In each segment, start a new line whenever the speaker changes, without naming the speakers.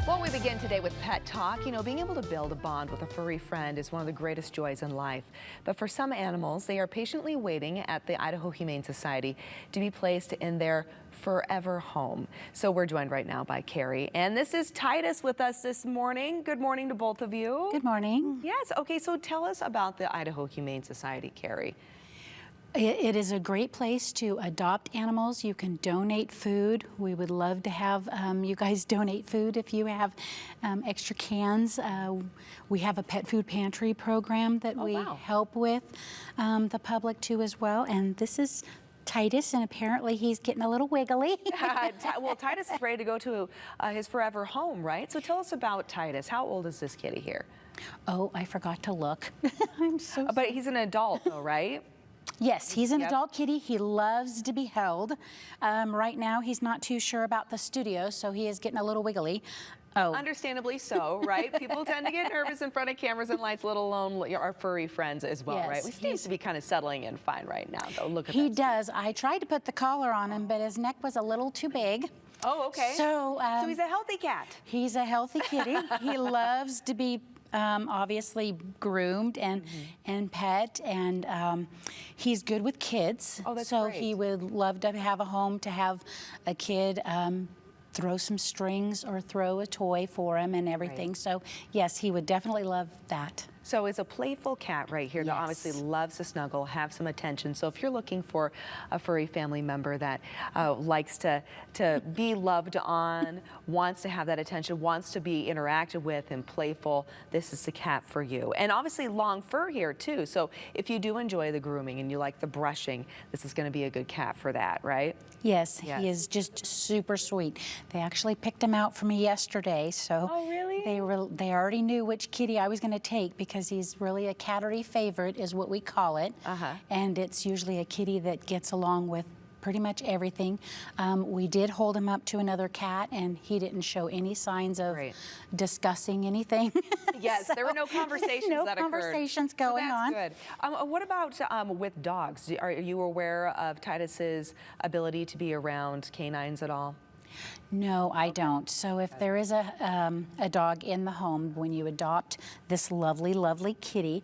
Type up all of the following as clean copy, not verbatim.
Well, we begin today with Pet Talk. You know, being able to build a bond with a furry friend is one of the greatest joys in life. But for some animals, they are patiently waiting at the Idaho Humane Society to be placed in their forever home. So we're joined right now by Carrie. And this is Titus with us this morning. Good morning to both of you.
Good morning.
Yes. Okay, so tell us about the Idaho Humane Society, Carrie.
It is a great place to adopt animals. You can donate food. We would love to have you guys donate food if you have extra cans. We have a pet food pantry program that we help with the public too as well. And this is Titus, and apparently he's getting a little wiggly.
Well, Titus is ready to go to his forever home, right? So tell us about Titus. How old is this kitty here?
Oh, I forgot to look. I'm so
But he's an adult though, right?
Yes, he's an adult kitty. He loves to be held. Right now, he's not too sure about the studio, so he is getting a little wiggly. Oh.
Understandably so, right? People tend to get nervous in front of cameras and lights, let alone our furry friends as well, right? He seems to be kind of settling in fine right now, though. Look at that.
He does. I tried to put the collar on him, but his neck was a little too big.
Oh, okay.
So
he's a healthy cat.
He's a healthy kitty. He loves to be obviously groomed and pet, and he's good with kids.
Oh, that's
so
great.
He would love to have a home, to have a kid throw some strings or throw a toy for him and everything. Right. So yes, he would definitely love that.
So it's a playful cat right here that obviously loves to snuggle, have some attention. So if you're looking for a furry family member that likes to be loved on, wants to have that attention, wants to be interacted with and playful, this is the cat for you. And obviously long fur here too. So if you do enjoy the grooming and you like the brushing, this is going to be a good cat for that, right?
Yes, he is just super sweet. They actually picked him out for me yesterday, so they already knew which kitty I was going to take, because he's really a cattery favorite is what we call it. And it's usually a kitty that gets along with pretty much everything. We did hold him up to another cat, and he didn't show any signs of discussing anything.
Yes, so there were no conversations that occurred.
No conversations going on.
That's good. What about with dogs? Are you aware of Titus's ability to be around canines at all?
No, I don't. So if there is a dog in the home, when you adopt this lovely, lovely kitty,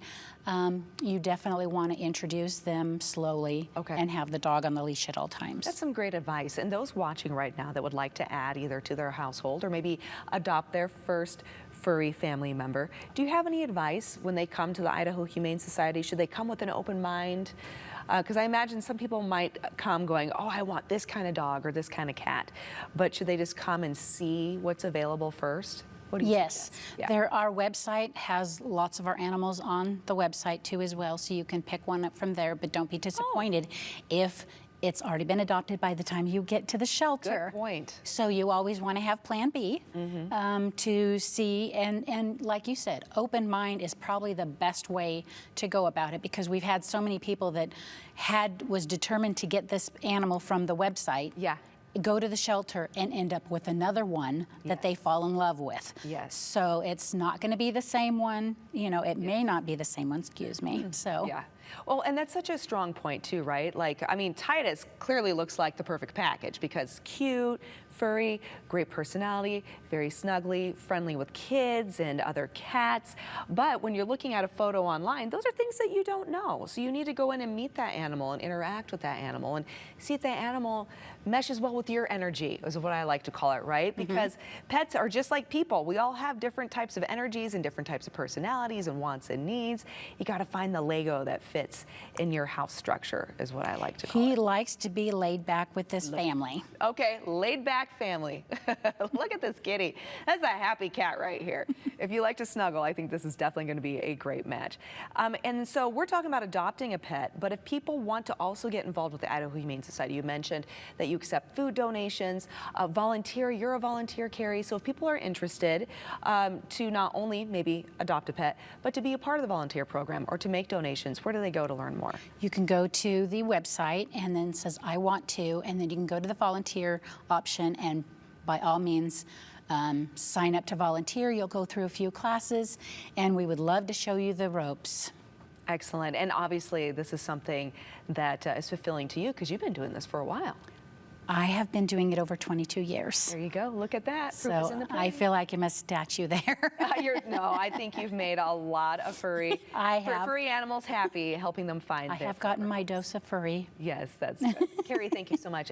you definitely want to introduce them slowly and have the dog on the leash at all times.
That's some great advice. And those watching right now that would like to add either to their household or maybe adopt their first furry family member, do you have any advice when they come to the Idaho Humane Society? Should they come with an open mind? Because I imagine some people might come going, oh, I want this kind of dog or this kind of cat. But should they just come and see what's available first? What do you suggest?
Our website has lots of our animals on the website too as well, so you can pick one up from there, but don't be disappointed if it's already been adopted by the time you get to the shelter.
Good point.
So you always want to have plan B to see, and like you said, open mind is probably the best way to go about it, because we've had so many people that was determined to get this animal from the website. Go to the shelter and end up with another one that they fall in love with. So it's not going to be the same one. You know, it may not be the same one, excuse me. So.
Well, and that's such a strong point too, right? Like, I mean, Titus clearly looks like the perfect package because cute, furry, great personality, very snuggly, friendly with kids and other cats. But when you're looking at a photo online, those are things that you don't know. So you need to go in and meet that animal and interact with that animal and see if that animal meshes well with your energy, is what I like to call it, right? Because pets are just like people. We all have different types of energies and different types of personalities and wants and needs. You got to find the Lego that fits in your house structure, is what I like to call it.
He likes to be laid back with this family.
Okay, laid back family. Look at this kitty. That's a happy cat right here. If you like to snuggle, I think this is definitely going to be a great match. And so we're talking about adopting a pet, but if people want to also get involved with the Idaho Humane Society, you mentioned that you accept food donations, volunteer. You're a volunteer, Carrie. So if people are interested to not only maybe adopt a pet, but to be a part of the volunteer program or to make donations, where do they go to learn more?
You can go to the website and then it says, I want to, and then you can go to the volunteer option and by all means, sign up to volunteer. You'll go through a few classes and we would love to show you the ropes.
Excellent. And obviously this is something that is fulfilling to you because you've been doing this for a while.
I have been doing it over 22 years.
There you go. Look at that. Proof is in
So
the
I
pudding.
feel like I'm a statue there.
No, I think you've made a lot of furry animals happy, helping them find
I
their
have gotten my dose of furry.
Yes, that's good. Carrie, thank you so much.